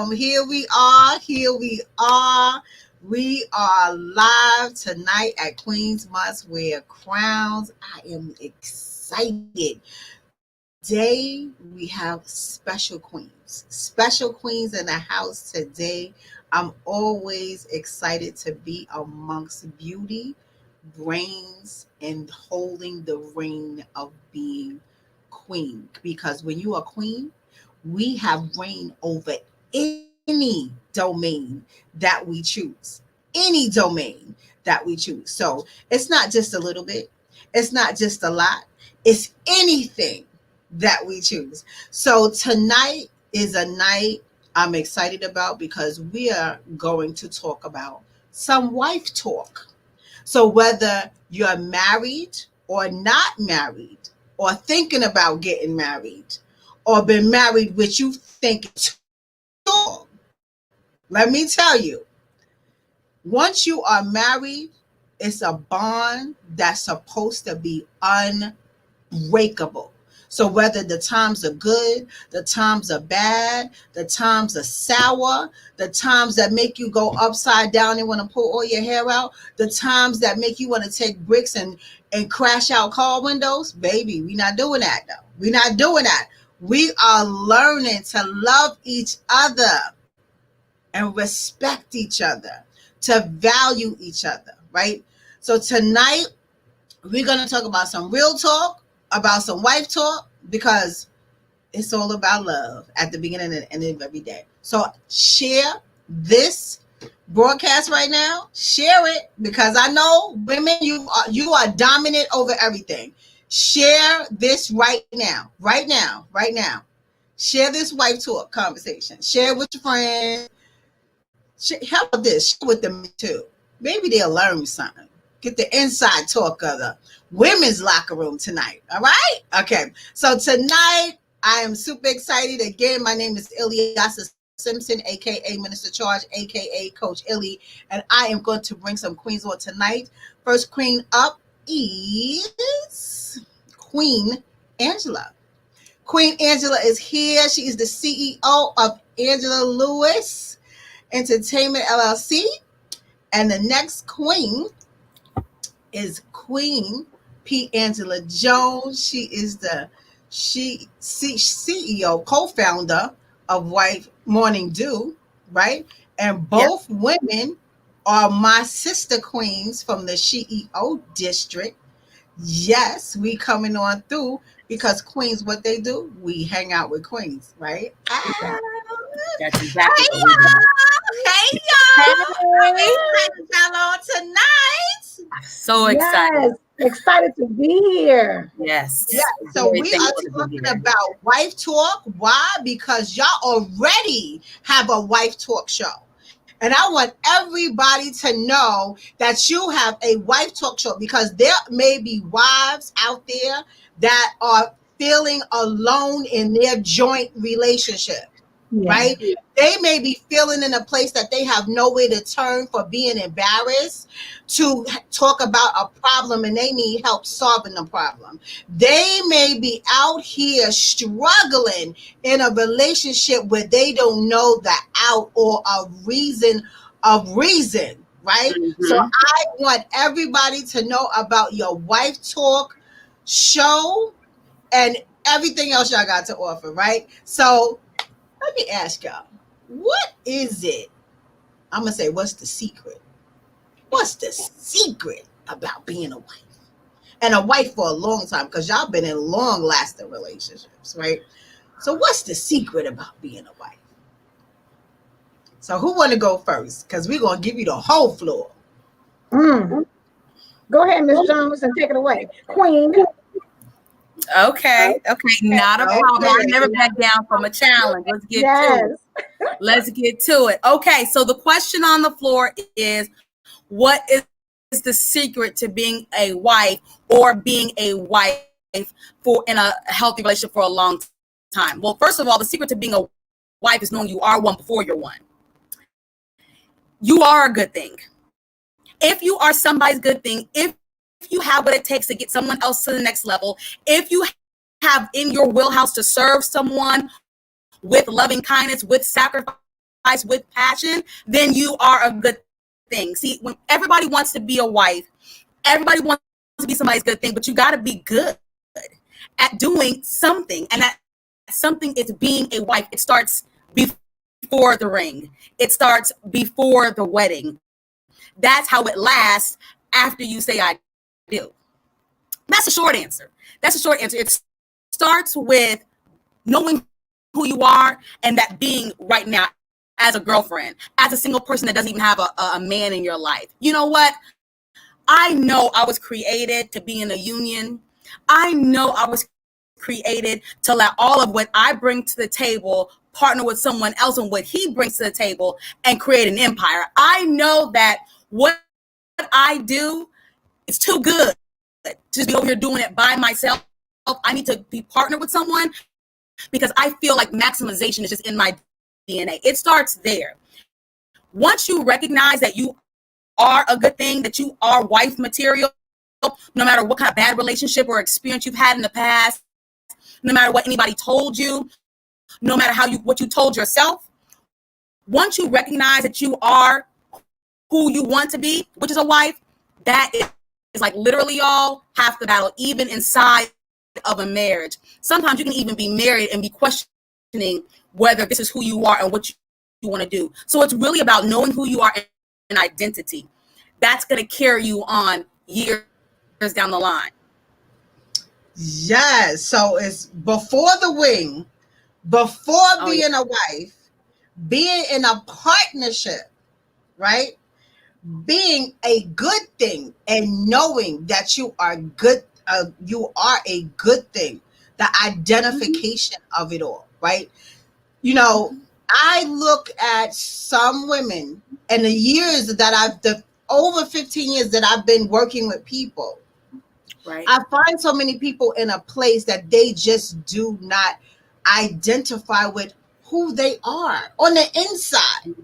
Here we are. Here we are. We are live tonight at Queens Must Wear Crowns. I am excited. Today we have special queens in the house today. I'm always excited to be amongst beauty, brains, and holding the reign of being queen. Because when you are queen, we have reign over any domain that we choose. Any domain that we choose. So it's not just a little bit, it's not just a lot, it's anything that we choose. So tonight is a night I'm excited about because we are going to talk about some wife talk. So whether you're married or not married, or thinking about getting married, or been married, which you think too long, let me tell you, once you are married, it's a bond that's supposed to be unbreakable. So whether the times are good, the times are bad, the times are sour, the times that make you go upside down and want to pull all your hair out, the times that make you want to take bricks and crash out car windows, baby, we're not doing that though. We're not doing that. We are learning to love each other and respect each other, to value each other, right? So tonight we're going to talk about some real talk, about some wife talk, because it's all about love at the beginning and end of every day. So share this broadcast right now. Share it, because I know women, you are dominant over everything. Share this right now. Share this wife talk conversation. Share it with your friends. How about this? Share with them too. Maybe they'll learn something. Get the inside talk of the women's locker room tonight. All right? Okay. So tonight, I am super excited. Again, my name is Ilyasa Simpson, aka Minister Charge, aka Coach Illy, and I am going to bring some queens on tonight. First queen up is Queen Angela. Queen Angela is here. She is the CEO of Angela Lewis Entertainment LLC. And the next queen is Queen P. Angela Jones. She is the CEO, co-founder of Wife Morning Dew, right? And both women are my sister queens from the CEO district. Yes, we coming on through because queens, what they do, we hang out with queens, right? That's exactly what we do. Hey y'all! Hey, on tonight. So excited. Yes, excited to be here. Yes. Yeah. So we are talking about wife talk. Why? Because y'all already have a wife talk show. And I want everybody to know that you have a wife talk show, because there may be wives out there that are feeling alone in their joint relationship, right? They may be feeling in a place that they have nowhere to turn for being embarrassed to talk about a problem, and they need help solving the problem. They may be out here struggling in a relationship where they don't know the out or a reason, right? Mm-hmm. So I want everybody to know about your wife talk show and everything else y'all got to offer, right? So let me ask y'all, what is it? I'm going to say, what's the secret? What's the secret about being a wife? And a wife for a long time, because y'all been in long-lasting relationships, right? So what's the secret about being a wife? So who want to go first? Because we're going to give you the whole floor. Go ahead, Ms. Jones, and take it away. Queen. Okay, not a problem. I never back down from a challenge. Let's get to it. Okay, so the question on the floor is, what is the secret to being a wife or being a wife for in a healthy relationship for a long time? Well, first of all, the secret to being a wife is knowing you are one before you're one. You are a good thing. If you are somebody's good thing, if you have what it takes to get someone else to the next level, if you have in your wheelhouse to serve someone with loving kindness, with sacrifice, with passion, then you are a good thing. See, when everybody wants to be a wife, everybody wants to be somebody's good thing, but you got to be good at doing something. And that something is being a wife. It starts before the ring. It starts before the wedding. That's how it lasts after you say I do. That's a short answer. It starts with knowing who you are and that being right now as a girlfriend, as a single person that doesn't even have a man in your life. You know what? I know I was created to be in a union. I know I was created to let all of what I bring to the table partner with someone else and what he brings to the table and create an empire. I know that what I do is too good to just be over here doing it by myself. I need to be partnered with someone because I feel like maximization is just in my DNA. It starts there. Once you recognize that you are a good thing, that you are wife material, no matter what kind of bad relationship or experience you've had in the past, no matter what anybody told you, no matter what you told yourself, once you recognize that you are who you want to be, which is a wife, that is like literally, y'all, half the battle, even inside of a marriage. Sometimes you can even be married and be questioning whether this is who you are and what you want to do. So it's really about knowing who you are and identity. That's going to carry you on years down the line. Yes. So it's before the wing, before being a wife, being in a partnership, right? Being a good thing and knowing that you are good, you are a good thing, the identification of it all, right? You know, I look at some women and the years that over 15 years that I've been working with people, right? I find so many people in a place that they just do not identify with who they are on the inside.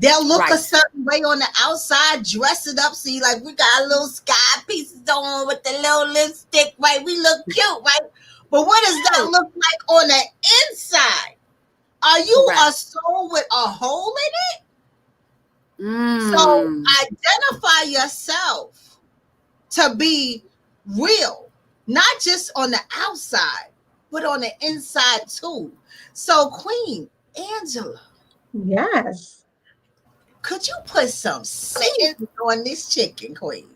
They'll look a certain way on the outside, dress it up. See, like we got a little sky pieces on with the little lipstick, right? We look cute, right? But what does that look like on the inside? Are you a soul with a hole in it? So identify yourself to be real, not just on the outside, but on the inside too. So Queen Angela. Yes. Could you put some seasoning on this chicken, Queen?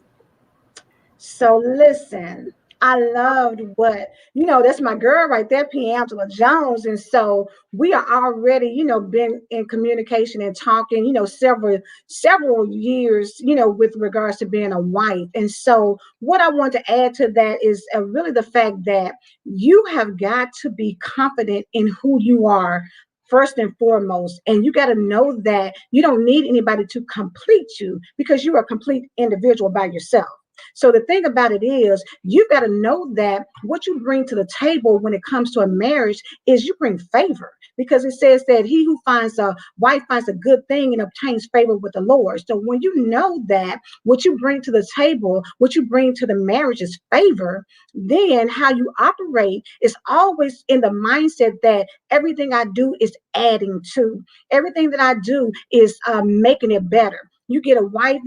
So listen, I loved what, that's my girl right there, P. Angela Jones. And so we are already, been in communication and talking, several years, with regards to being a wife. And so what I want to add to that is really the fact that you have got to be confident in who you are first and foremost. And you got to know that you don't need anybody to complete you because you're a complete individual by yourself. So the thing about it is, you got to know that what you bring to the table when it comes to a marriage is you bring favor, because it says that he who finds a wife finds a good thing and obtains favor with the Lord. So when you know that what you bring to the table, what you bring to the marriage is favor, then how you operate is always in the mindset that everything I do is adding to. Everything that I do is making it better. You get a wife,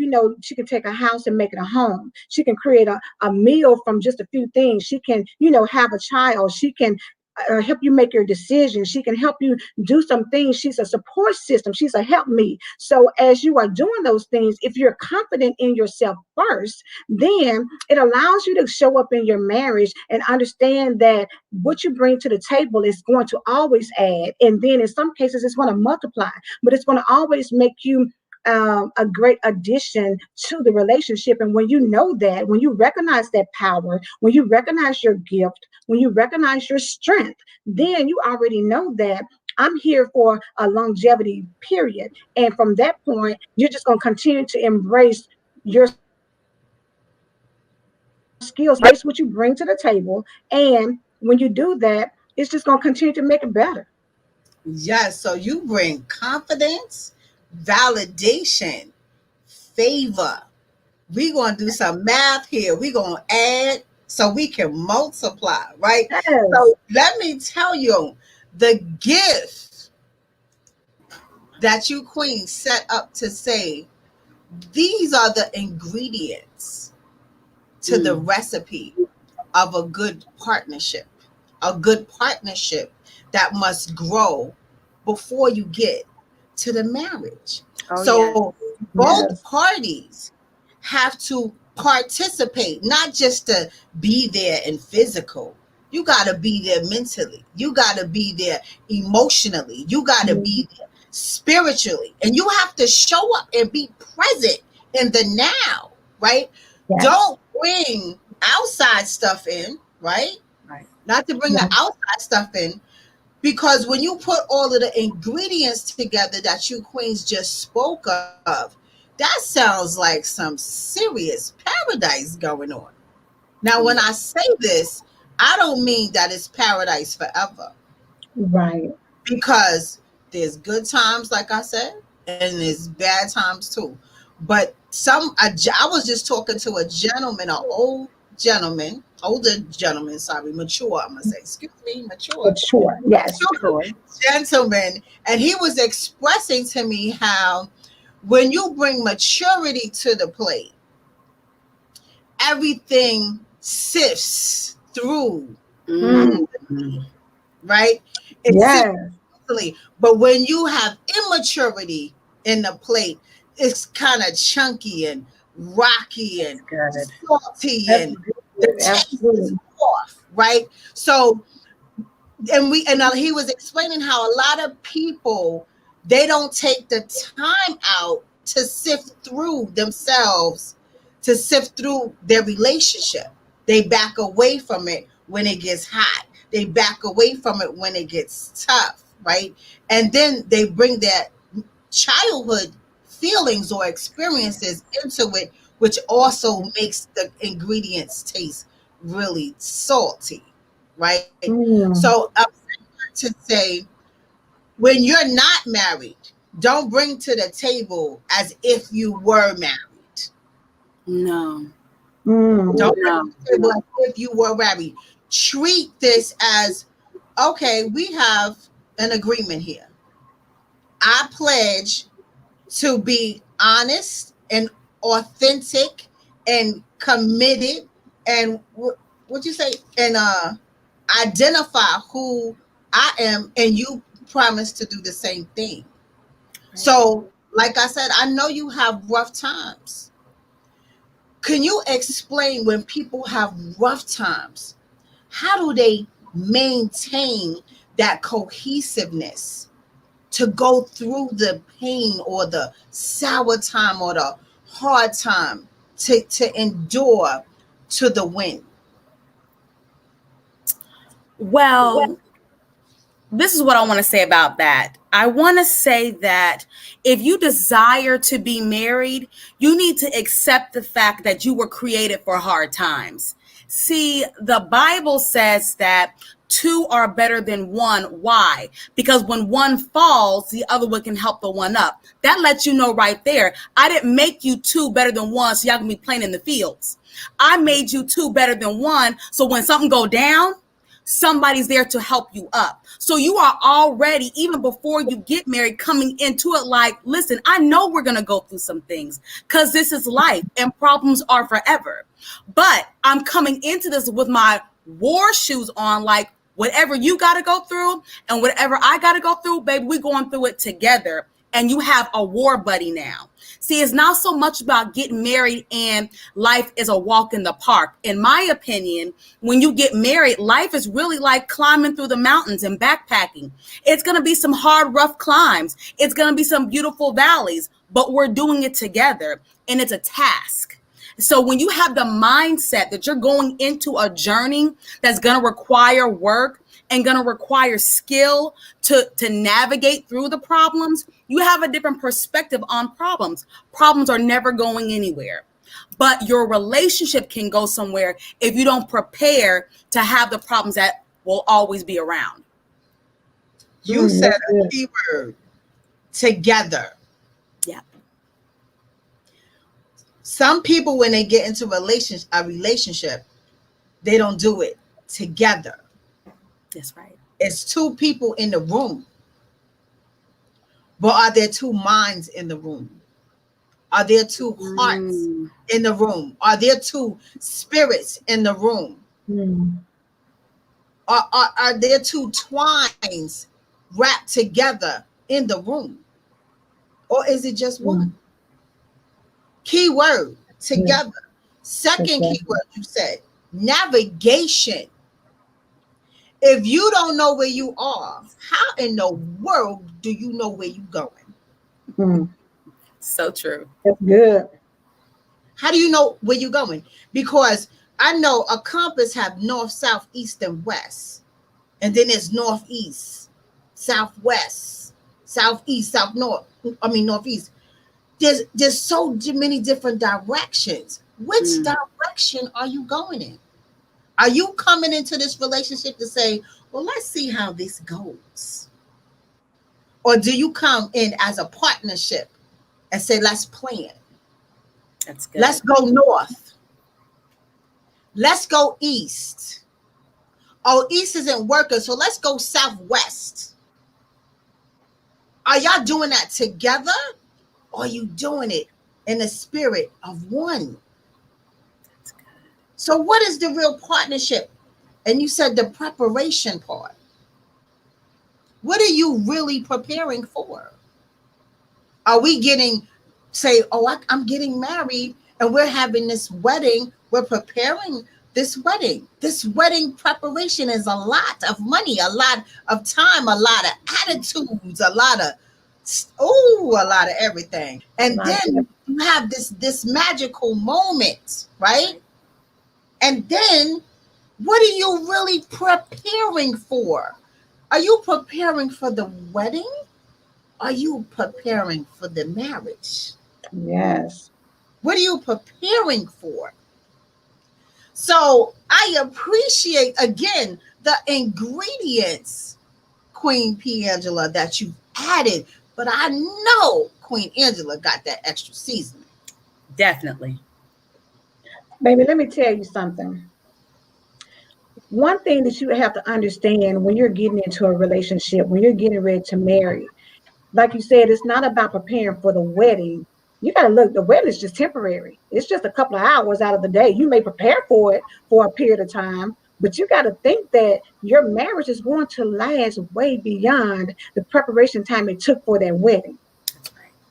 she can take a house and make it a home. She can create a meal from just a few things. She can, have a child. She can help you make your decisions. She can help you do some things. She's a support system. She's a helpmeet. So as you are doing those things, if you're confident in yourself first, then it allows you to show up in your marriage and understand that what you bring to the table is going to always add. And then in some cases, it's going to multiply, but it's going to always make you a great addition to the relationship. And when you know that, when you recognize that power, when you recognize your gift, when you recognize your strength, then you already know that I'm here for a longevity period. And from that point, you're just going to continue to embrace your skills, embrace what you bring to the table. And when you do that, it's just going to continue to make it better. Yes. So you bring confidence, validation, favor. We're going to do some math here. We're going to add so we can multiply, right? Yes. So let me tell you, the gift that you queens set up to say, these are the ingredients to the recipe of a good partnership. A good partnership that must grow before you get to the marriage. Oh, So both Yes. parties have to participate, not just to be there in physical. You got to be there mentally. You got to be there emotionally. You got to be there spiritually. And you have to show up and be present in the now, right? Yes. Don't bring outside stuff in, right? Right. Not to bring the outside stuff in, because when you put all of the ingredients together that you queens just spoke of, that sounds like some serious paradise going on. Now, when I say this, I don't mean that it's paradise forever, Right. because there's good times, like I said, and there's bad times too. But I was just talking to a gentleman, an older gentleman, sorry, mature, I'm gonna say, excuse me, mature. But sure. Yes. Mature gentleman, and he was expressing to me how when you bring maturity to the plate, everything sifts through, right? It Yes. sifts, but when you have immaturity in the plate, it's kind of chunky and rocky and salty, and the taste is off, right? So, he was explaining how a lot of people, they don't take the time out to sift through themselves, to sift through their relationship. They back away from it when it gets hot. They back away from it when it gets tough, right? And then they bring their childhood feelings or experiences into it, which also makes the ingredients taste really salty, right? So I'm to say, when you're not married, don't bring to the table as if you were married. No. Don't bring to the table as if you were married. Treat this as, okay, we have an agreement here. I pledge to be honest and authentic and committed, and what you say, and identify who I am, and you promise to do the same thing. So, like I said, I know you have rough times. Can you explain, when people have rough times, how do they maintain that cohesiveness to go through the pain or the sour time or the hard time, to endure to the win? Well, this is what I want to say about that. I want to say that if you desire to be married, you need to accept the fact that you were created for hard times. See, the Bible says that two are better than one. Why? Because when one falls, the other one can help the one up. That lets you know right there, I didn't make you two better than one so y'all can be playing in the fields. I made you two better than one, so when something go down, somebody's there to help you up. So you are already, even before you get married, coming into it like, listen, I know we're going to go through some things because this is life and problems are forever. But I'm coming into this with my war shoes on, like, whatever you got to go through and whatever I got to go through, baby, we're going through it together. And you have a war buddy now. See, it's not so much about getting married and life is a walk in the park. In my opinion, when you get married, life is really like climbing through the mountains and backpacking. It's going to be some hard, rough climbs. It's going to be some beautiful valleys, but we're doing it together, and it's a task. So when you have the mindset that you're going into a journey that's going to require work and going to require skill to navigate through the problems, you have a different perspective on problems. Problems are never going anywhere, but your relationship can go somewhere if you don't prepare to have the problems that will always be around. You said a key word: together. Yeah. Some people, when they get into a relationship, they don't do it together. That's right. It's two people in the room. But are there two minds in the room? Are there two hearts in the room? Are there two spirits in the room? Are there two twines wrapped together in the room? Or is it just one? Key word, together. Second key word you said, navigation. If you don't know where you are, how in the world do you know where you're going? So true. That's good. How do you know where you're going? Because I know a compass have north, south, east, and west. And then there's northeast, southwest, southeast, northeast. There's so many different directions. Which direction are you going in? Are you coming into this relationship to say, well, let's see how this goes? Or do you come in as a partnership and say, let's plan? That's good. Let's go north. Let's go east. Oh, east isn't working, so let's go southwest. Are y'all doing that together? Or are you doing it in the spirit of one? That's good. So what is the real partnership? And you said the preparation part. What are you really preparing for? Are we getting, say, oh, I'm getting married and we're having this wedding. We're preparing this wedding. This wedding preparation is a lot of money, a lot of time, a lot of attitudes, a lot of everything. And then you have this magical moment, right? And then what are you really preparing for? Are you preparing for the wedding? Are you preparing for the marriage? Yes. What are you preparing for? So I appreciate, again, the ingredients, Queen P. Angela, that you've added. But I know Queen Angela got that extra seasoning. Definitely. Baby, let me tell you something. One thing that you have to understand when you're getting into a relationship, when you're getting ready to marry, like you said, it's not about preparing for the wedding. You got to look, the wedding is just temporary. It's just a couple of hours out of the day. You may prepare for it for a period of time, but you got to think that your marriage is going to last way beyond the preparation time it took for that wedding.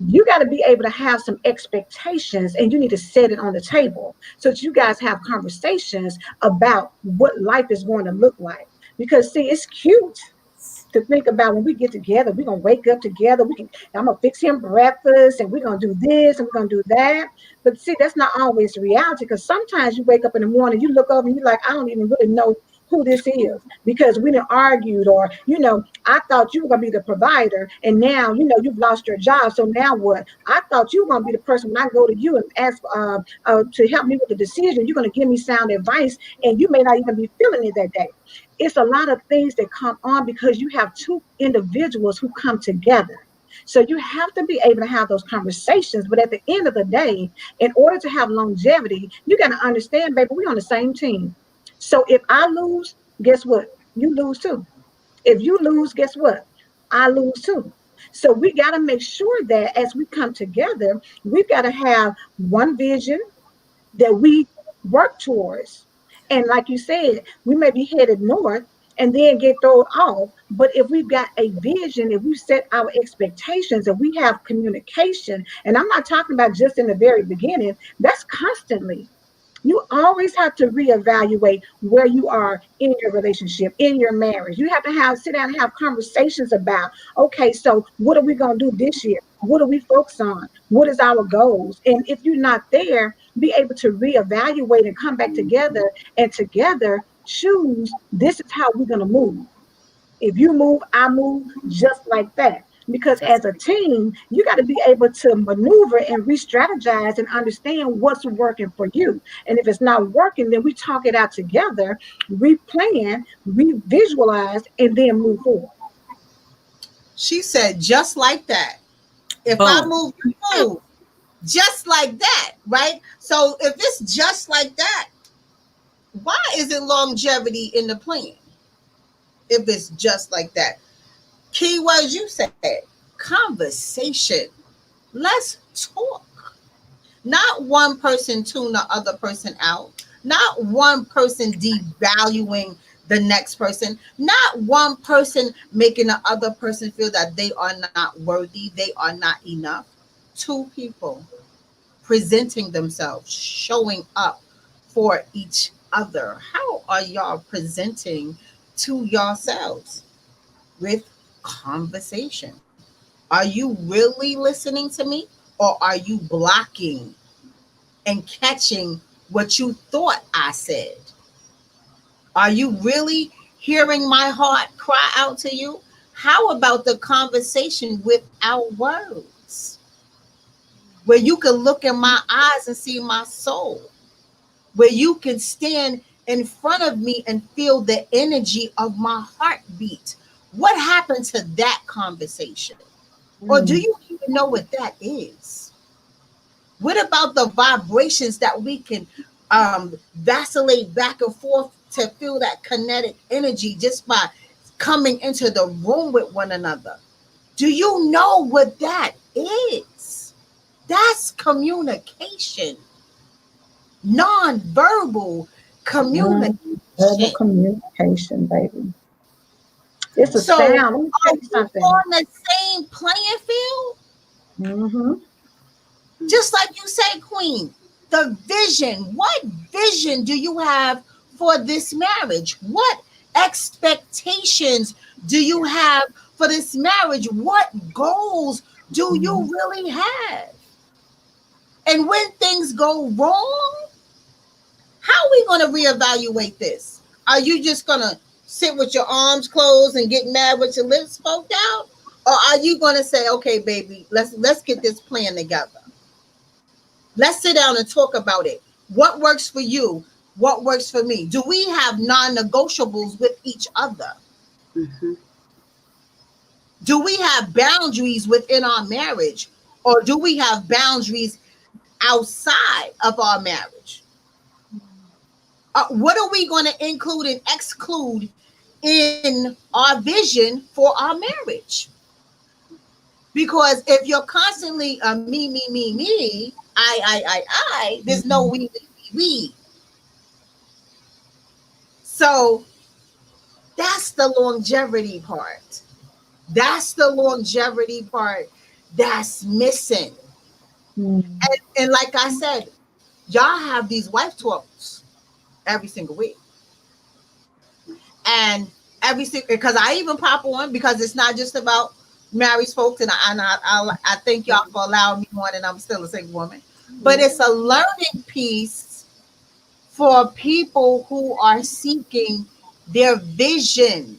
You got to be able to have some expectations, and you need to set it on the table so that you guys have conversations about what life is going to look like. Because see, it's cute to think about when we get together, we're going to wake up together. I'm going to fix him breakfast and we're going to do this and we're going to do that. But see, that's not always the reality, because sometimes you wake up in the morning, you look over and you're like, I don't even really know who this is, because we done argued, or, I thought you were going to be the provider and now, you've lost your job. So now what? I thought you were going to be the person when I go to you and ask to help me with the decision. You're going to give me sound advice and you may not even be feeling it that day. It's a lot of things that come on because you have two individuals who come together. So you have to be able to have those conversations. But at the end of the day, in order to have longevity, you got to understand, baby, we're on the same team. So if I lose, guess what? You lose too. If you lose, guess what? I lose too. So we got to make sure that as we come together, we've got to have one vision that we work towards. And like you said, we may be headed north and then get thrown off. But if we've got a vision, if we set our expectations, if we have communication, and I'm not talking about just in the very beginning, that's constantly. You always have to reevaluate where you are in your relationship, in your marriage. You have to sit down and have conversations about, okay, so what are we going to do this year? What do we focus on? What is our goals? And if you're not there, be able to reevaluate and come back together and together choose, this is how we're going to move. If you move, I move, just like that. Because as a team, you got to be able to maneuver and re-strategize and understand what's working for you. And if it's not working, then we talk it out together, re-plan, re-visualize, and then move forward. She said, just like that. If I move, you move. Just like that, right? So if it's just like that, why isn't longevity in the plan? If it's just like that. Keywords you said, conversation. Let's talk. Not one person tune the other person out. Not one person devaluing the next person. Not one person making the other person feel that they are not worthy, they are not enough. Two people presenting themselves, showing up for each other. How are y'all presenting to yourselves? With conversation. Are you really listening to me, or are you blocking and catching what you thought I said? Are you really hearing my heart cry out to you? How about the conversation without words, where you can look in my eyes and see my soul, where you can stand in front of me and feel the energy of my heartbeat? What happened to that conversation? Or do you even know what that is? What about the vibrations that we can vacillate back and forth to feel that kinetic energy just by coming into the room with one another? Do you know what that is? That's communication. Non-verbal communication. Verbal communication, baby. It's a So, sound. Let me tell you are something. we on the same playing field? Mm-hmm. Just like you say, Queen, the vision. What vision do you have for this marriage? What expectations do you have for this marriage? What goals do you really have? And when things go wrong, how are we going to reevaluate this? Are you just going to sit with your arms closed and get mad with your lips poked out? Or are you going to say, okay, baby, let's get this plan together. Let's sit down and talk about it. What works for you? What works for me? Do we have non-negotiables with each other? Mm-hmm. Do we have boundaries within our marriage? Or do we have boundaries outside of our marriage? What are we going to include and exclude in our vision for our marriage? Because if you're constantly me, I, there's no we. So that's the longevity part. That's the longevity part that's missing. And like I said, y'all have these wife talks every single week. And every single, because I even pop on, because it's not just about married folks, and I thank y'all for allowing me on, and I'm still a single woman. But it's a learning piece for people who are seeking their vision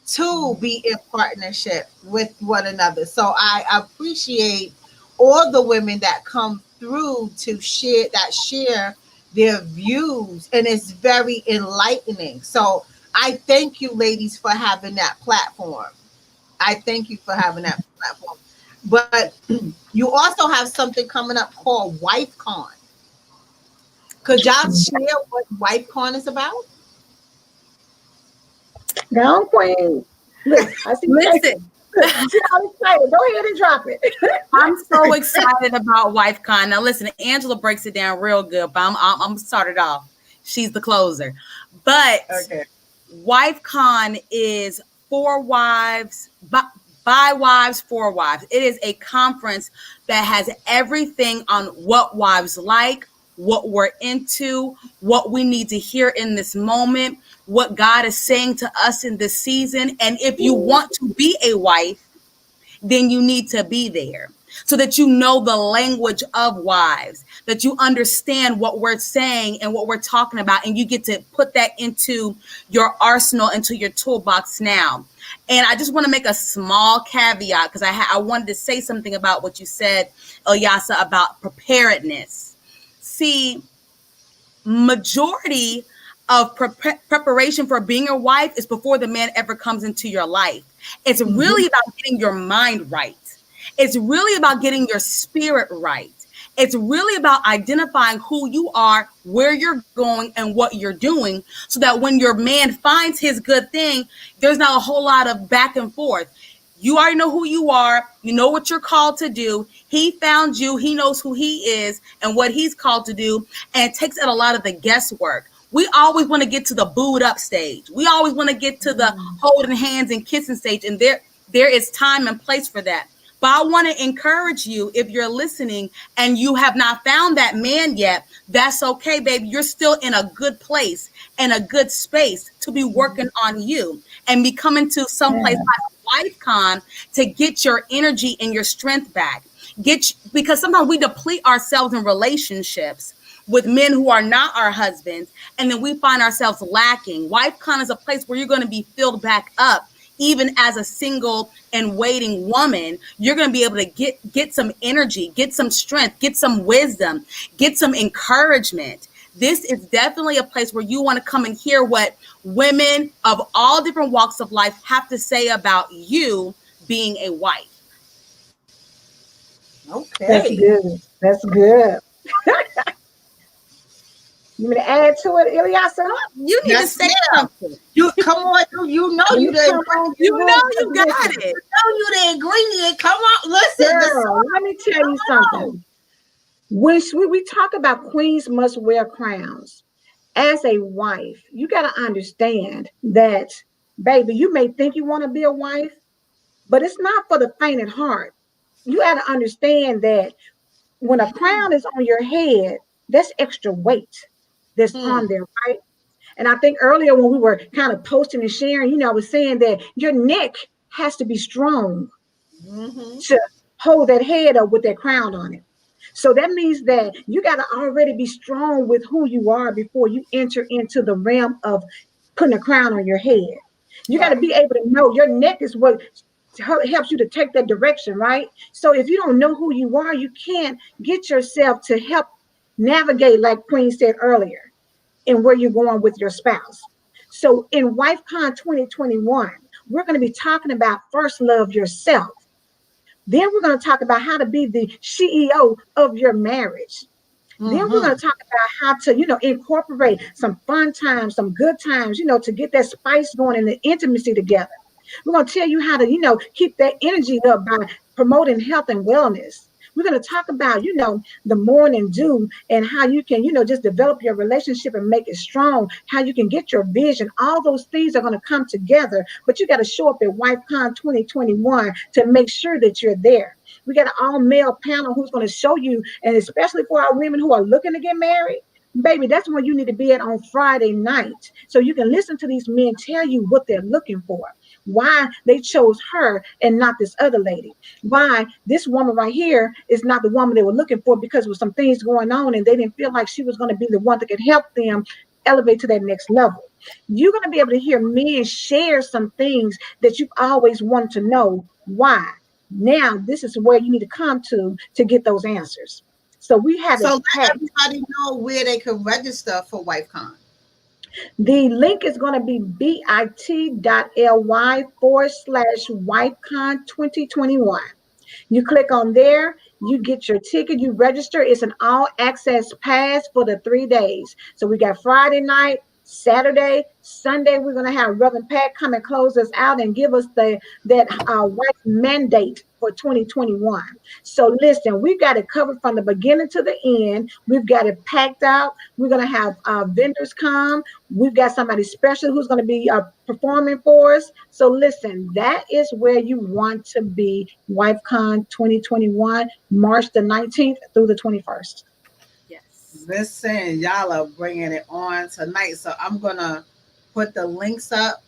to be in partnership with one another. So I appreciate all the women that come through to share their views, and it's very enlightening. So I thank you, ladies, for having that platform. I thank you for having that platform. But you also have something coming up called WifeCon. Could y'all share what WifeCon is about? Down, Queen. Look, I see. Listen. See how excited. Go ahead and drop it. I'm so excited about WifeCon. Now, listen, Angela breaks it down real good, but I'm started off. She's the closer. But Okay. WifeCon is for wives, by wives, for wives. It is a conference that has everything on what wives like, what we're into, what we need to hear in this moment, what God is saying to us in this season. And if you want to be a wife, then you need to be there so that you know the language of wives, that you understand what we're saying and what we're talking about, and you get to put that into your arsenal, into your toolbox now. And I just want to make a small caveat, because I wanted to say something about what you said, Ilyasah, about preparedness. See, majority of preparation for being a wife is before the man ever comes into your life. It's really about getting your mind right. It's really about getting your spirit right. It's really about identifying who you are, where you're going, and what you're doing, so that when your man finds his good thing, there's not a whole lot of back and forth. You already know who you are. You know what you're called to do. He found you. He knows who he is and what he's called to do. And it takes out a lot of the guesswork. We always want to get to the booed up stage. We always want to get to the holding hands and kissing stage. And there is time and place for that. But I want to encourage you, if you're listening and you have not found that man yet, that's okay, baby. You're still in a good place and a good space to be working on you and be coming to someplace like WifeCon to get your energy and your strength back. Because sometimes we deplete ourselves in relationships with men who are not our husbands, and then we find ourselves lacking. WifeCon is a place where you're going to be filled back up. Even as a single and waiting woman, you're going to be able to get some energy, get some strength, get some wisdom, get some encouragement. This is definitely a place where you want to come and hear what women of all different walks of life have to say about you being a wife. Okay. That's good. That's good. You want to add to it, Ilyasah? You need to say something. You come on, you know you didn't. You know you got it. You know you the ingredient. Come on, listen. Girl, let me tell you something. When we talk about queens must wear crowns, as a wife, you got to understand that, baby, you may think you want to be a wife, but it's not for the faint at heart. You got to understand that when a crown is on your head, that's extra weight that's on there, right? And I think earlier when we were kind of posting and sharing, I was saying that your neck has to be strong to hold that head up with that crown on it. So that means that you got to already be strong with who you are before you enter into the realm of putting a crown on your head. You got to be able to know your neck is what helps you to take that direction, right? So if you don't know who you are, you can't get yourself to help navigate, like Queen said earlier, and where you're going with your spouse. So in WifeCon 2021, we're going to be talking about first love yourself. Then we're going to talk about how to be the CEO of your marriage. Then we're going to talk about how to, incorporate some fun times, some good times, to get that spice going and the intimacy together. We're going to tell you how to, keep that energy up by promoting health and wellness. We're going to talk about, the morning dew and how you can, just develop your relationship and make it strong, how you can get your vision. All those things are going to come together, but you got to show up at WifeCon 2021 to make sure that you're there. We got an all-male panel who's going to show you, and especially for our women who are looking to get married, baby, that's where you need to be at on Friday night. So you can listen to these men tell you what they're looking for, why they chose her and not this other lady, why this woman right here is not the woman they were looking for because there was some things going on and they didn't feel like she was going to be the one that could help them elevate to that next level. You're going to be able to hear men share some things that you've always wanted to know why. Now, this is where you need to come to get those answers. So we have let everybody know where they can register for WifeCon. The link is going to be bit.ly/WifeCon 2021. You click on there, you get your ticket, you register. It's an all access pass for the 3 days. So we got Friday night, Saturday, Sunday. We're going to have Reverend Pat come and close us out and give us that wife mandate for 2021. So listen, we've got it covered from the beginning to the end. We've got it packed out. We're going to have vendors come. We've got somebody special who's going to be performing for us. So listen, that is where you want to be. WifeCon 2021, March the 19th through the 21st. Listen, y'all are bringing it on tonight. So I'm going to put the links up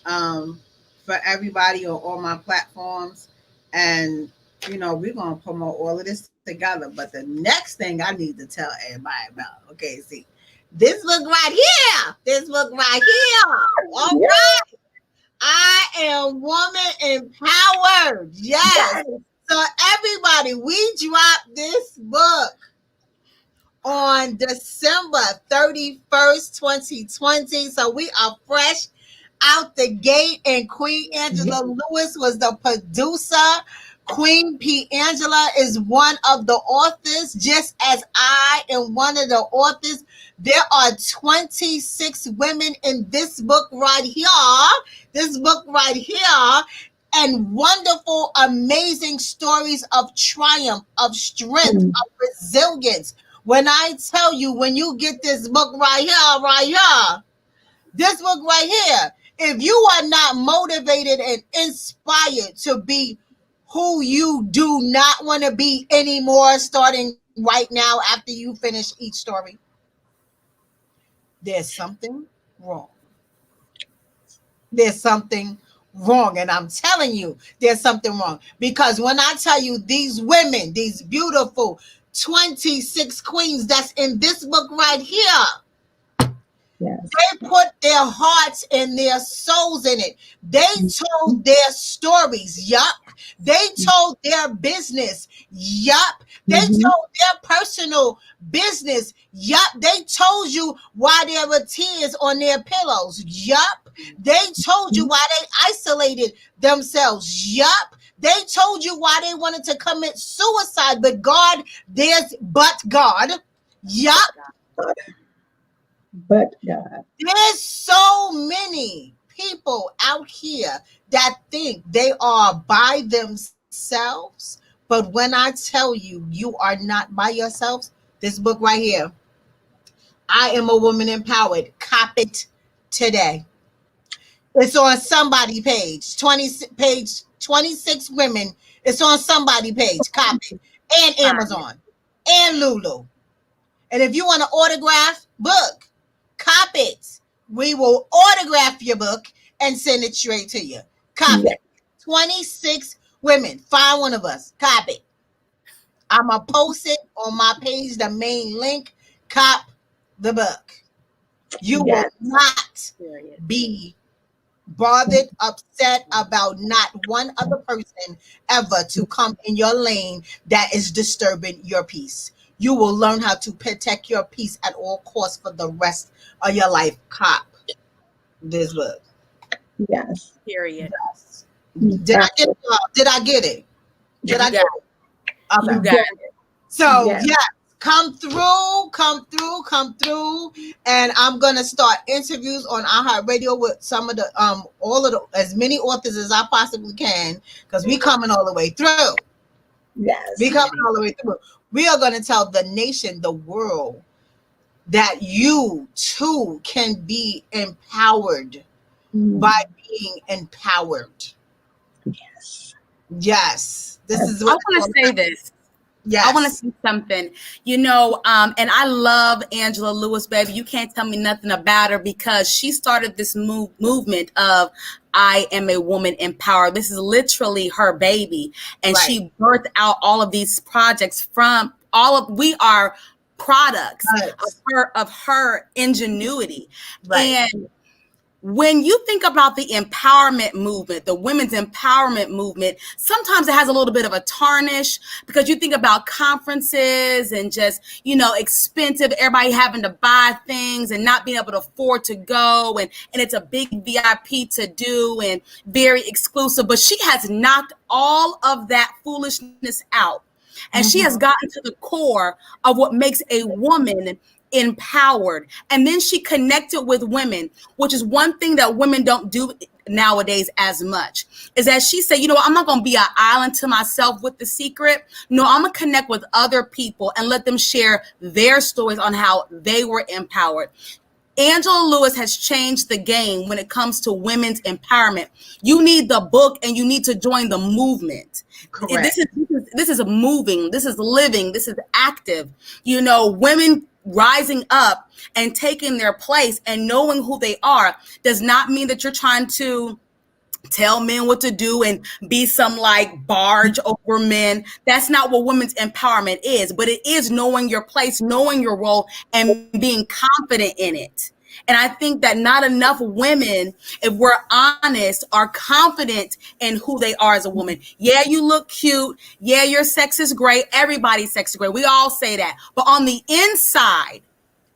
for everybody on all my platforms. And, we're going to promote all of this together. But the next thing I need to tell everybody about, okay, see, this book right here. All right. I am woman empowered. Yes. So everybody, we dropped this book on December 31st, 2020. So we are fresh out the gate, and Queen Angela Lewis was the producer. Queen P. Angela is one of the authors, just as I am one of the authors. There are 26 women in this book right here. and wonderful, amazing stories of triumph, of strength, of resilience. When I tell you, when you get this book right here, this book right here, if you are not motivated and inspired to be who you do not want to be anymore, starting right now after you finish each story, there's something wrong. There's something wrong. And I'm telling you, there's something wrong. Because when I tell you these women, these beautiful 26 queens that's in this book right here, Yes. they put their hearts and their souls in it. They told their stories. Yup. They told their business. Yup. They told their personal business. Yup. They told you why there were tears on their pillows. Yup. They told you why they isolated themselves. Yup. They told you why they wanted to commit suicide. But God, but God. Yup. But God. There's so many people out here that think they are by themselves. But when I tell you, you are not by yourselves, this book right here, I Am a Woman Empowered, cop it today. It's on somebody page, page 26 women. It's on somebody page, copy, and Amazon, and Lulu. And if you want an autograph book, cop it. We will autograph your book and send it straight to you. Copy. Yeah. 26 women. Find one of us. Copy. I'm going to post it on my page, the main link. Cop the book. You will not be bothered, upset about not one other person ever to come in your lane that is disturbing your peace. You will learn how to protect your peace at all costs for the rest of your life. Cop this book. Yes. Period. Yes. Did I get it? Did I get it? Did I get it? Okay. You got it. So yes, come through, and I'm gonna start interviews on iHeartRadio with some of the as many authors as I possibly can, because we coming all the way through. Yes. We coming all the way through. We are going to tell the nation, the world, that you too can be empowered by being empowered. Yes. Yes. This is what I want to say this. Yes. I want to say something, and I love Angela Lewis, baby. You can't tell me nothing about her, because she started this movement of I Am a Woman Empowered. This is literally her baby. And she birthed out all of these projects from we are products of her ingenuity. Right. And when you think about the empowerment movement, the women's empowerment movement, sometimes it has a little bit of a tarnish, because you think about conferences and just, expensive, everybody having to buy things and not being able to afford to go. And it's a big VIP to do and very exclusive. But she has knocked all of that foolishness out. And she has gotten to the core of what makes a woman empowered. And then she connected with women, which is one thing that women don't do nowadays as much, is that she said, I'm not going to be an island to myself with the secret. No, I'm going to connect with other people and let them share their stories on how they were empowered. Angela Lewis has changed the game when it comes to women's empowerment. You need the book and you need to join the movement. Correct. This is moving. This is living. This is active. Women rising up and taking their place and knowing who they are does not mean that you're trying to tell men what to do and be some barge over men. That's not what women's empowerment is, but it is knowing your place, knowing your role, and being confident in it. And I think that not enough women, if we're honest, are confident in who they are as a woman. Yeah, you look cute. Yeah, your sex is great. Everybody's sex is great. We all say that. But on the inside,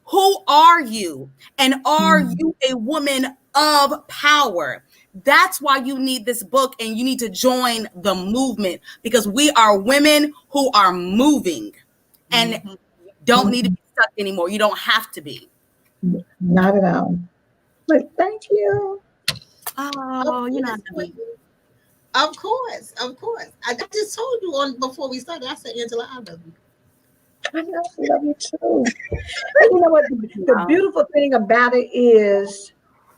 who are you? And are you a woman of power? That's why you need this book, and you need to join the movement, because we are women who are moving and don't need to be stuck anymore. You don't have to be. Not at all. But thank you. Oh, you're not Of course, of course. I just told you on before we started. I said, Angela, I love you. I love you too. And you know what? The beautiful thing about it is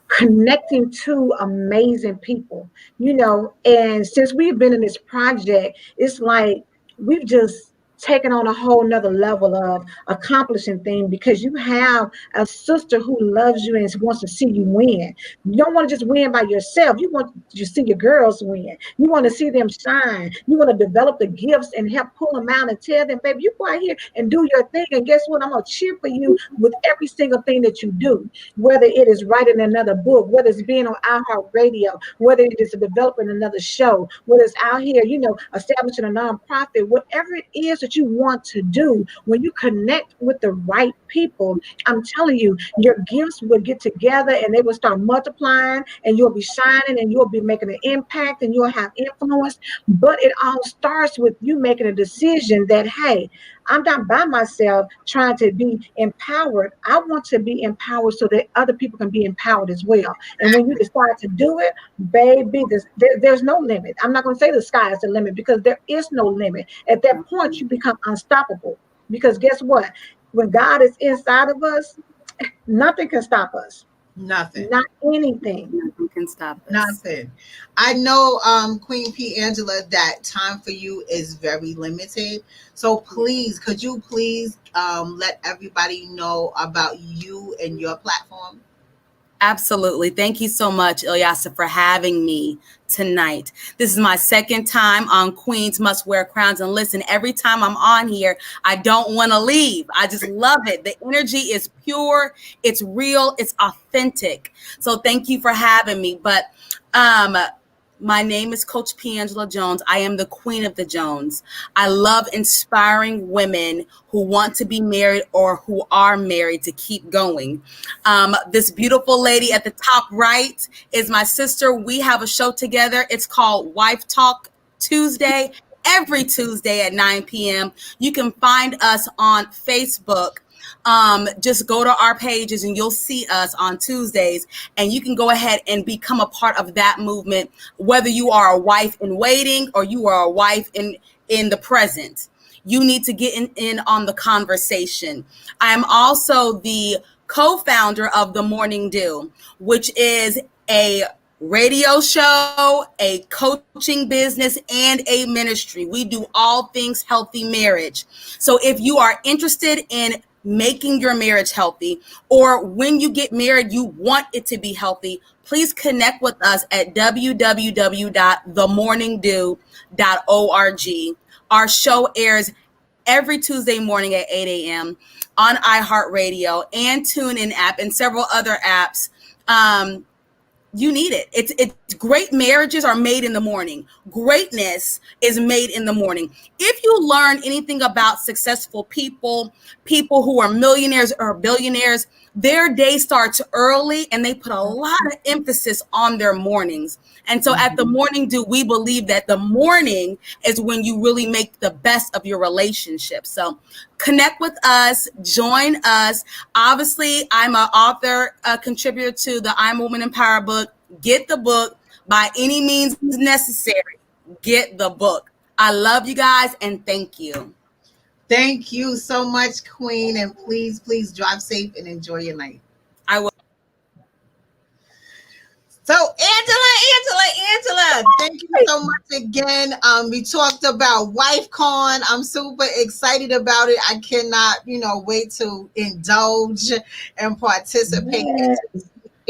connecting to amazing people, and since we've been in this project, it's like we've just taken on a whole nother level of accomplishing things because you have a sister who loves you and wants to see you win. You don't want to just win by yourself. You want to see your girls win. You want to see them shine. You want to develop the gifts and help pull them out and tell them, baby, you go out here and do your thing. And guess what? I'm going to cheer for you with every single thing that you do, whether it is writing another book, whether it's being on iHeartRadio, whether it is developing another show, whether it's out here, establishing a nonprofit, whatever it is that you want to do, when you connect with the right people, I'm telling you, your gifts will get together and they will start multiplying and you'll be shining and you'll be making an impact and you'll have influence. But it all starts with you making a decision that, hey, I'm not by myself trying to be empowered. I want to be empowered so that other people can be empowered as well. And when you decide to do it, baby, there's no limit. I'm not going to say the sky is the limit because there is no limit. At that point, you become unstoppable. Because guess what? When God is inside of us, nothing can stop us. Nothing. Not anything. Nothing can stop us. Nothing. I know, Queen P. Angela, that time for you is very limited. So please, could you please let everybody know about you and your platform? Absolutely. Thank you so much, Ilyasah, for having me tonight. This is my second time on Queens Must Wear Crowns. And listen, every time I'm on here, I don't want to leave. I just love it. The energy is pure. It's real. It's authentic. So thank you for having me. But my name is Coach P. Angela Jones. I am the Queen of the Jones. I love inspiring women who want to be married or who are married to keep going. This beautiful lady at the top right is my sister. We have a show together. It's called Wife Talk Tuesday, every Tuesday at 9 p.m. You can find us on Facebook. Just go to our pages and you'll see us on Tuesdays, and you can go ahead and become a part of that movement, whether you are a wife in waiting or you are a wife in the present. You need to get in on the conversation. I am also the co-founder of The Morning Dew, which is a radio show, a coaching business, and a ministry. We do all things healthy marriage. So if you are interested in making your marriage healthy, or when you get married, you want it to be healthy, please connect with us at www.themorningdew.org. Our show airs every Tuesday morning at 8 a.m. on iHeartRadio and TuneIn app and several other apps. You need it. It's great marriages are made in the morning. Greatness is made in the morning. If you learn anything about successful people who are millionaires or billionaires, their day starts early and they put a lot of emphasis on their mornings. And so at The Morning Dew, we believe that the morning is when you really make the best of your relationship. So connect with us, join us. Obviously, I'm an author, a contributor to the I'm Woman Empower book. Get the book by any means necessary. Get the book. I love you guys and thank you. Thank you so much, Queen. And please, please drive safe and enjoy your night. I will. So Angela, thank you so much again. We talked about WifeCon. I'm super excited about it. I cannot, wait to indulge and participate and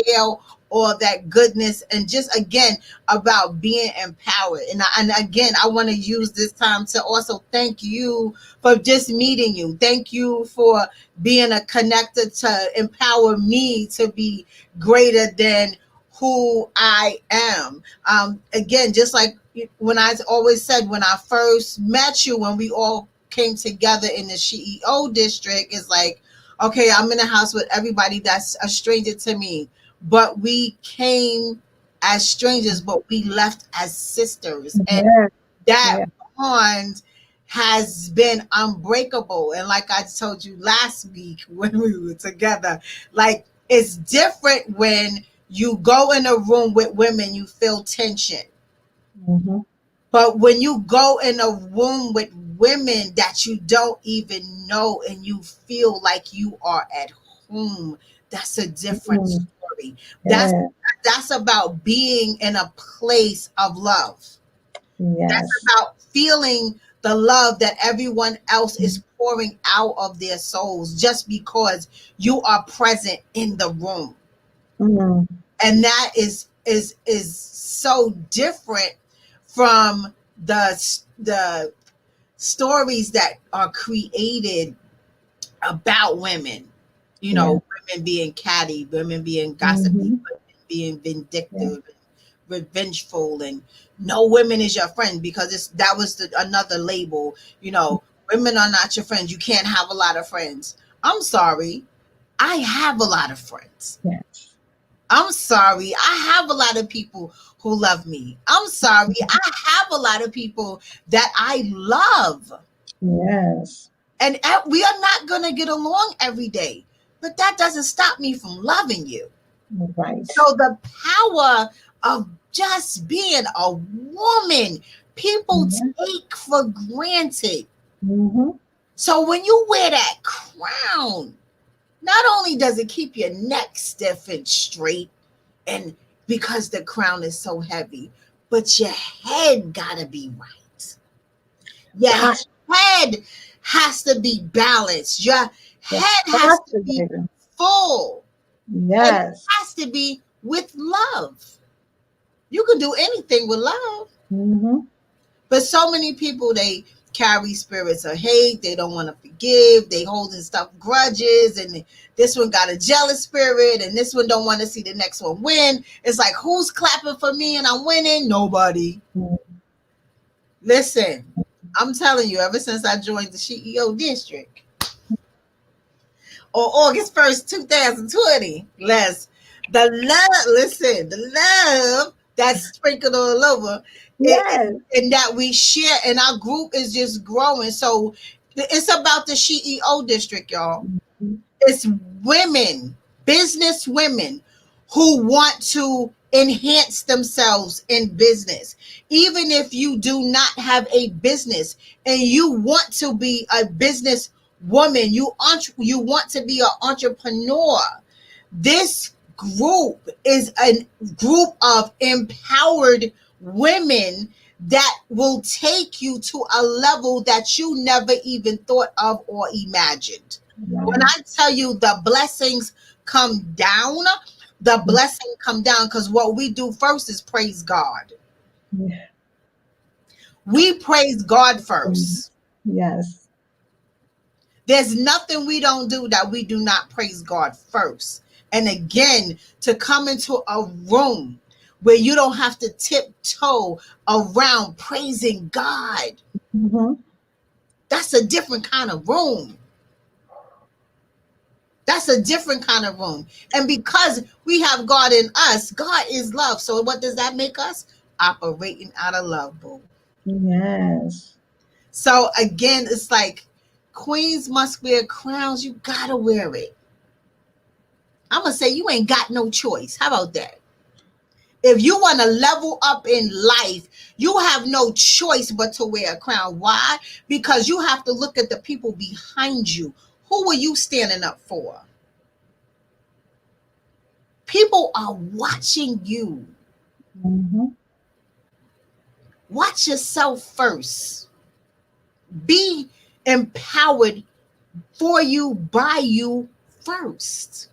feel all that goodness and just again about being empowered. And again, I want to use this time to also thank you for just meeting you. Thank you for being a connector to empower me to be greater than who I am. Again, just like when I always said, when I first met you, when we all came together in the CEO district, it's like, okay, I'm in a house with everybody that's a stranger to me, but we came as strangers, but we left as sisters. And that bond has been unbreakable. And like I told you last week when we were together, like it's different when you go in a room with women, you feel tension. Mm-hmm. But when you go in a room with women that you don't even know and you feel like you are at home, that's a different Mm-hmm. story. That's Yeah. that's about being in a place of love. That's Yes. about feeling the love that everyone else is pouring out of their souls just because you are present in the room. Mm-hmm. And that is so different from the stories that are created about women. You Yeah. know, women being catty, women being gossipy, Mm-hmm. women being Yeah. vindictive, revengeful, and no women is your friend because that was another label. You know, women are not your friends. You can't have a lot of friends. I'm sorry, I have a lot of friends. Yes. I'm sorry, I have a lot of people who love me. I'm sorry, I have a lot of people that I love. Yes. And we are not going to get along every day, but that doesn't stop me from loving you. Right. So the power of just being a woman, people Yeah. take for granted. Mm-hmm. So when you wear that crown, not only does it keep your neck stiff and straight, and because the crown is so heavy, but your head gotta be right. Your Posture. head has to be balanced. Your The head has to posture, be baby. full. And it Yes. has to be with love. You can do anything with love. Mm-hmm. But so many people, they carry spirits of hate. They don't want to forgive. They holding stuff grudges. And this one got a jealous spirit. And this one don't want to see the next one win. It's like, who's clapping for me and I'm winning? Nobody. Listen, I'm telling you, ever since I joined the CEO district on August 1st, 2020, the love that's sprinkled all over Yes. and that we share, and our group is just growing. So it's about the CEO district, y'all. It's women, business women who want to enhance themselves in business. Even if you do not have a business and you want to be a business woman, you want to be an entrepreneur. This group is a group of empowered women that will take you to a level that you never even thought of or imagined. When I tell you the blessings come down, the blessing come down because what we do first is praise God. Yeah. We praise God first. Yes. There's nothing we don't do that we do not praise God first. And again, to come into a room where you don't have to tiptoe around praising God, Mm-hmm. that's a different kind of room. That's a different kind of room. And because we have God in us, God is love. So what does that make us? Operating out of love, boo. Yes. So again, it's like queens must wear crowns. You gotta wear it. I'm gonna say you ain't got no choice. How about that? If you want to level up in life, you have no choice but to wear a crown. Why? Because you have to look at the people behind you. Who are you standing up for? People are watching you. Mm-hmm. Watch yourself first. Be empowered for you, by you first.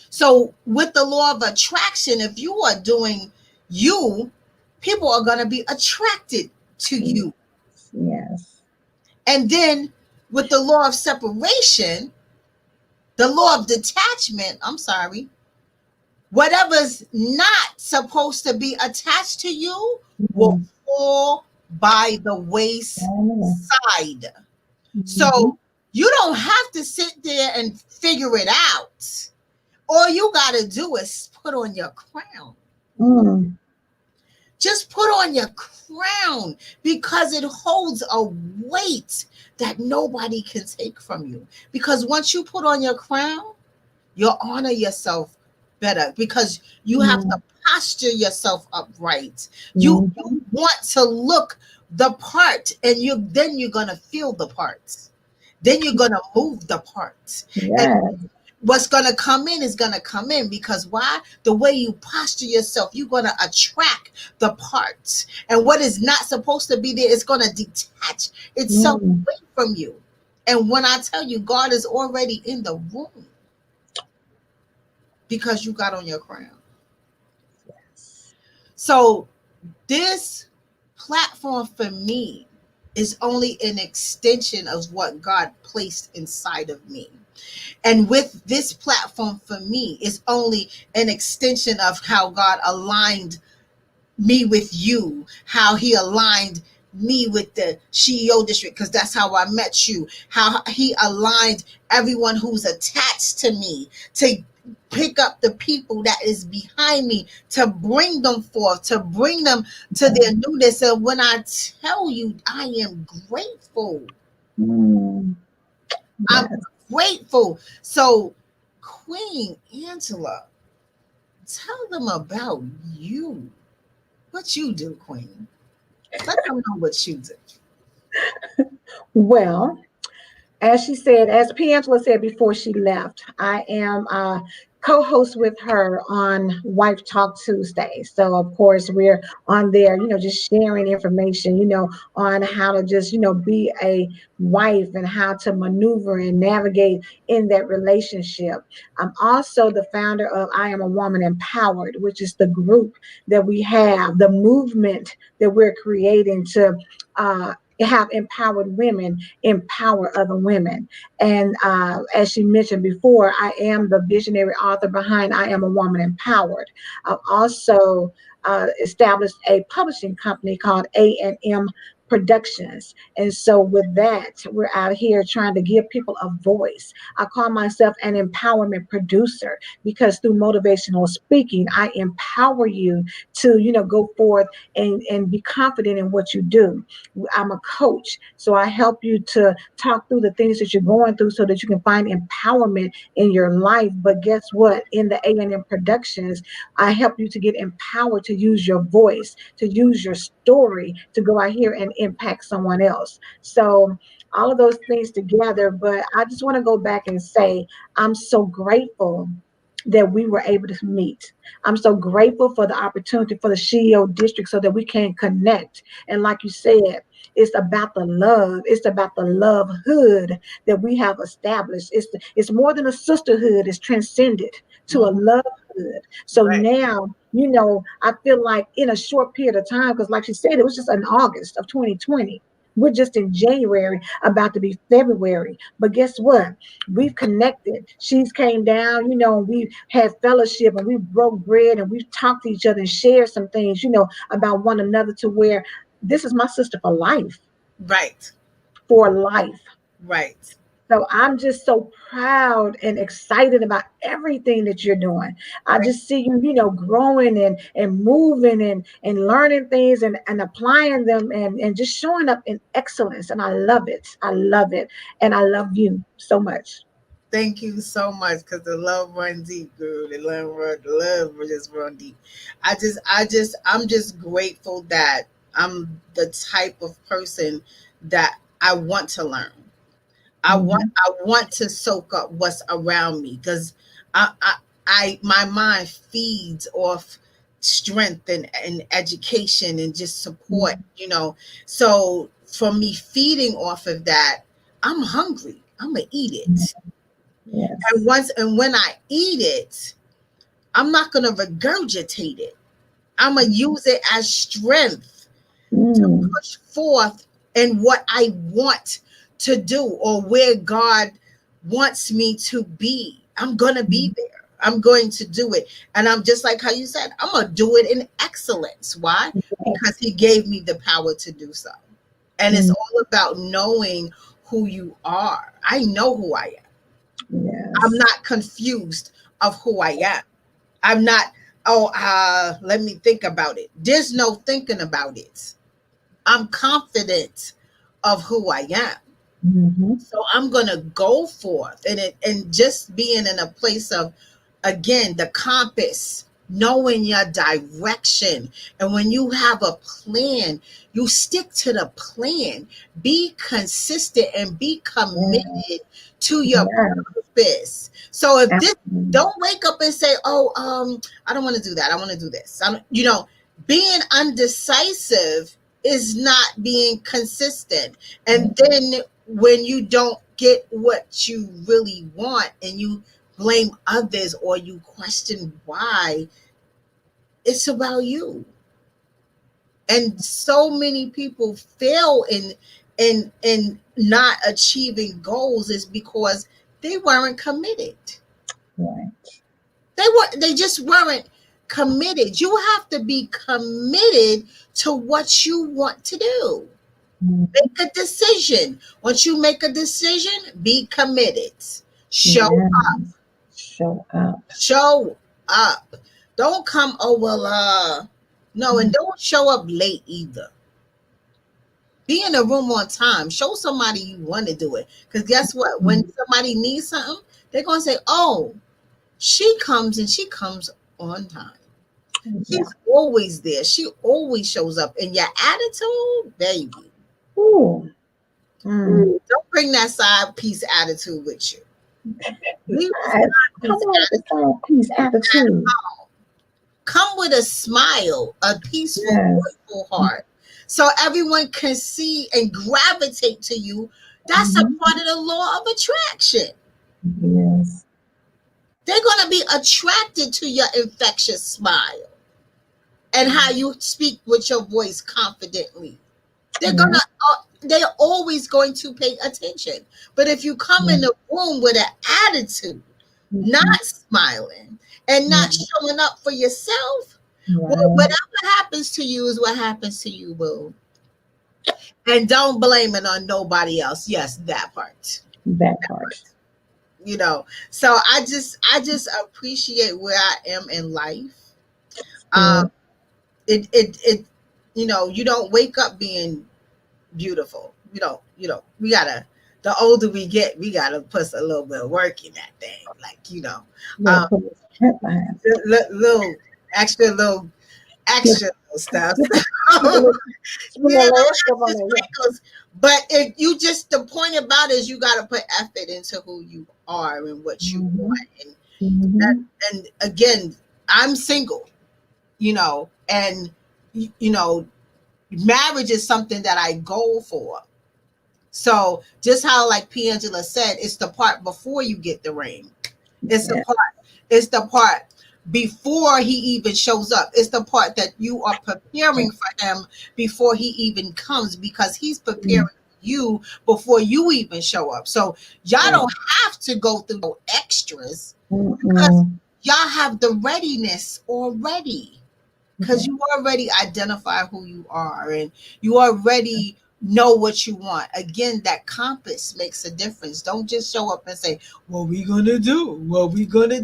So, with the law of attraction, if you are doing you, people are going to be attracted to you. Yes. And then with the law of separation, the law of detachment, I'm sorry, whatever's not supposed to be attached to you will fall by the wayside. Mm-hmm. So you don't have to sit there and figure it out. All you got to do is put on your crown. Mm. Just put on your crown because it holds a weight that nobody can take from you. Because once you put on your crown, you'll honor yourself better, because you have to posture yourself upright. You want to look the part, and then you're gonna feel the parts. Then you're gonna move the parts. Yes. And what's gonna come in is gonna come in, because why? The way you posture yourself, you're gonna attract the parts. And what is not supposed to be there is gonna detach itself away from you. And when I tell you, God is already in the room, because you got on your crown. Yes. So this platform for me is only an extension of what God placed inside of me. And with this platform for me is only an extension of how God aligned me with you, how he aligned me with the CEO district, because that's how I met you, how he aligned everyone who's attached to me to pick up the people that is behind me, to bring them forth, to bring them to their newness. And when I tell you, I am grateful. Yes. I'm grateful. So, Queen Angela, tell them about you. What you do, Queen. Let them know what you do. Well, as she said, as P. Angela said before she left, I am co-host with her on Wife Talk Tuesday. So of course we're on there, just sharing information, on how to just, be a wife and how to maneuver and navigate in that relationship. I'm also the founder of I Am a Woman Empowered, which is the group that we have, the movement that we're creating to have empowered women empower other women. And as she mentioned before, I am the visionary author behind I Am a Woman Empowered. I've also established a publishing company called A&M Productions. And so with that, we're out here trying to give people a voice. I call myself an empowerment producer, because through motivational speaking, I empower you to, go forth and be confident in what you do. I'm a coach, so I help you to talk through the things that you're going through so that you can find empowerment in your life. But guess what? In the A&M Productions, I help you to get empowered to use your voice, to use your story, to go out here and impact someone else. So all of those things together. But I just want to go back and say, I'm so grateful that we were able to meet. I'm so grateful for the opportunity for the CEO district so that we can connect. And like you said, it's about the love. It's about the love hood that we have established. It's more than a sisterhood. It's transcended to a love hood. So now, I feel like in a short period of time, because like she said, it was just in August of 2020. We're just in January, about to be February. But guess what? We've connected. She's came down, we had fellowship and we broke bread and we've talked to each other and shared some things, about one another, to where this is my sister for life. Right. For life. Right. So I'm just so proud and excited about everything that you're doing. I just see you, growing and moving and learning things and applying them and just showing up in excellence. And I love it. I love it. And I love you so much. Thank you so much, because the love runs deep, girl. The love just run deep. I'm just grateful that I'm the type of person that I want to learn. I want to soak up what's around me, because my mind feeds off strength and education and just support, So for me feeding off of that, I'm hungry. I'm gonna eat it. Yes. And when I eat it, I'm not gonna regurgitate it. I'm gonna use it as strength to push forth in what I want to do, or where God wants me to be. I'm gonna be there. I'm going to do it. And I'm just like how you said, I'm gonna do it in excellence. Why? Because he gave me the power to do so. And it's all about knowing who you are. I know who I am. Yes. I'm not confused of who I am. I'm not, let me think about it. There's no thinking about it. I'm confident of who I am. So I'm going to go forth and just being in a place of again, the compass, knowing your direction. And when you have a plan, you stick to the plan. Be consistent and be committed to your purpose. So if this, don't wake up and say, oh, I don't want to do that. I want to do this. Being undecisive is not being consistent. And then when you don't get what you really want and you blame others or you question why, it's about you. And so many people fail in not achieving goals is because they weren't committed. Right. They just weren't committed. You have to be committed to what you want to do. Make a decision. Once you make a decision, be committed. Show up. Show up. Show up. Don't come, no, and don't show up late either. Be in a room on time. Show somebody you want to do it. Because guess what? When somebody needs something, they're going to say, oh, she comes on time. She's always there. She always shows up. And your attitude, baby. Ooh. Don't bring that side piece attitude with you. Come with a smile, a peaceful, joyful heart. So everyone can see and gravitate to you. That's a part of the law of attraction. Yes. They're going to be attracted to your infectious smile and how you speak with your voice confidently. They're always going to pay attention. But if you come in the room with an attitude, not smiling and not showing up for yourself, well, whatever happens to you is what happens to you, boo. And don't blame it on nobody else. Yes, that part. That part. So I just appreciate where I am in life. You don't wake up being beautiful. We gotta, the older we get, we gotta put a little bit of work in that thing. Little extra stuff. But if you just, the point about it is you got to put effort into who you are and what you want. And again, I'm single, and marriage is something that I go for. So just how, like P. Angela said, it's the part before you get the ring. It's the part before he even shows up. It's the part that you are preparing for him before he even comes, because he's preparing you before you even show up. So y'all don't have to go through no extras because y'all have the readiness already, because you already identify who you are and you already know what you want. Again, that compass makes a difference. Don't just show up and say, what we gonna do?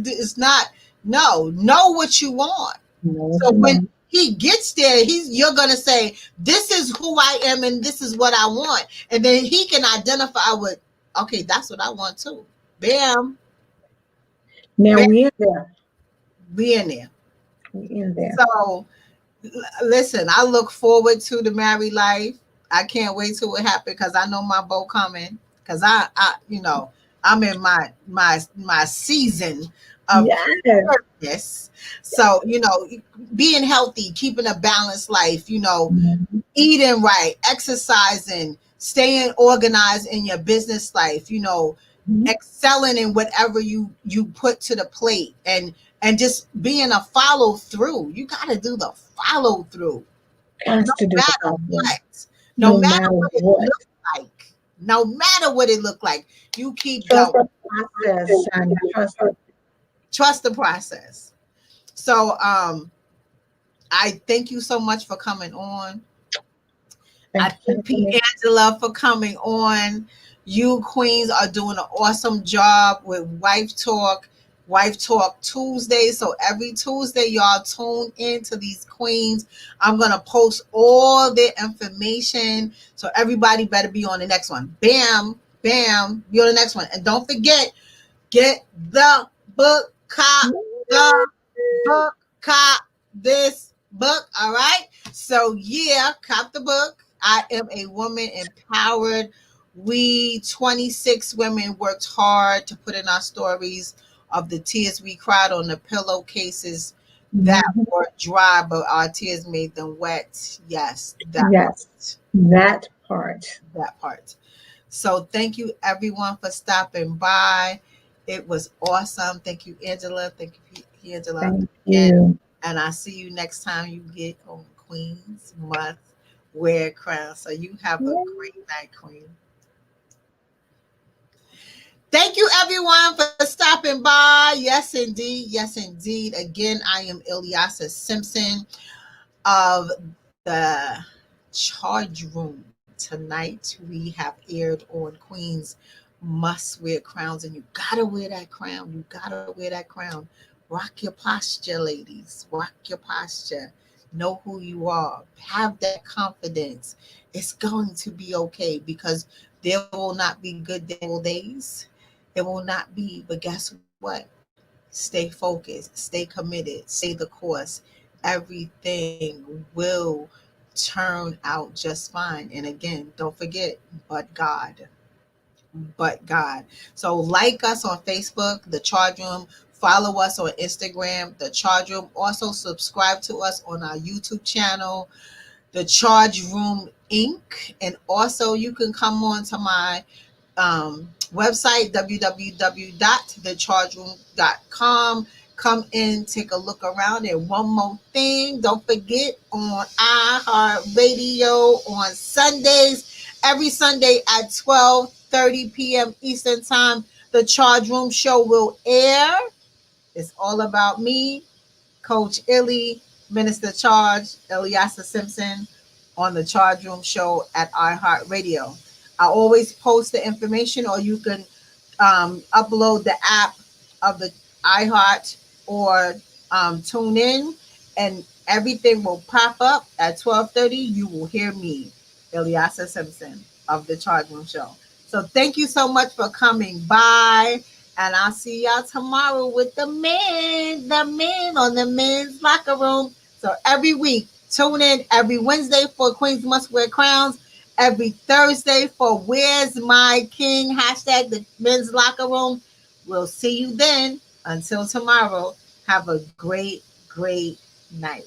It's not. Know what you want. So when he gets there, you're gonna say, this is who I am and this is what I want. And then he can identify with, okay, that's what I want too. Bam. Now we in there. So listen, I look forward to the married life. I can't wait till it happens, because I know my beau coming. Because I'm in my season of purpose. So, being healthy, keeping a balanced life, eating right, exercising, staying organized in your business life, excelling in whatever you put to the plate, and just being a follow through. You got to do the follow through. No matter what it looks like. No matter what it looked like, you keep going. Trust the process. So I thank you so much for coming on. I thank P. Angela for coming on. You queens are doing an awesome job with Wife Talk Tuesday. So every Tuesday, y'all tune into these queens. I'm going to post all their information. So everybody better be on the next one. Bam, bam, be on the next one. And don't forget, get the book Cop the book. Cop this book. All right. So yeah, cop the book. I am a woman empowered. We 26 women worked hard to put in our stories of the tears we cried on the pillowcases that were dry, but our tears made them wet. Yes, Yes, that part. that part. So thank you everyone for stopping by. It was awesome. Thank you, Angela. Thank you, Angela. Thank And, you. and I'll see you next time you get on Queens Must Wear Crown. So you have a great night, Queen. Thank you everyone for stopping by. Yes, indeed. Yes, indeed. Again, I am Ilyasa Simpson of the Charge Room. Tonight we have aired on Queens Must Wear Crowns, and you gotta wear that crown. You gotta wear that crown. Rock your posture, ladies. Rock your posture. Know who you are. Have that confidence. It's going to be okay because there will not be good days. It will not be, but guess what? Stay focused, stay committed, stay the course. Everything will turn out just fine. And again, don't forget, but God. But God. So like us on Facebook, The Charge Room. Follow us on Instagram, The Charge Room. Also subscribe to us on our YouTube channel, The Charge Room Inc. And also you can come on to my website, www.thechargeroom.com. Come in, take a look around. And one more thing, don't forget on iHeartRadio on Sundays, every Sunday at 12:30 p.m. Eastern Time, the Charge Room Show will air. It's all about me, Coach Illy, Minister Charge, Ilyasa Simpson, on the Charge Room Show at iHeartRadio. I always post the information, or you can upload the app of the iHeart or tune in, and everything will pop up at 12:30. You will hear me, Ilyasa Simpson of the Charge Room Show. So thank you so much for coming by. And I'll see y'all tomorrow with the men on the men's locker room. So every week, tune in every Wednesday for Queens Must Wear Crowns. Every Thursday for Where's My King? Hashtag the men's locker room. We'll see you then. Until tomorrow, have a great, great night.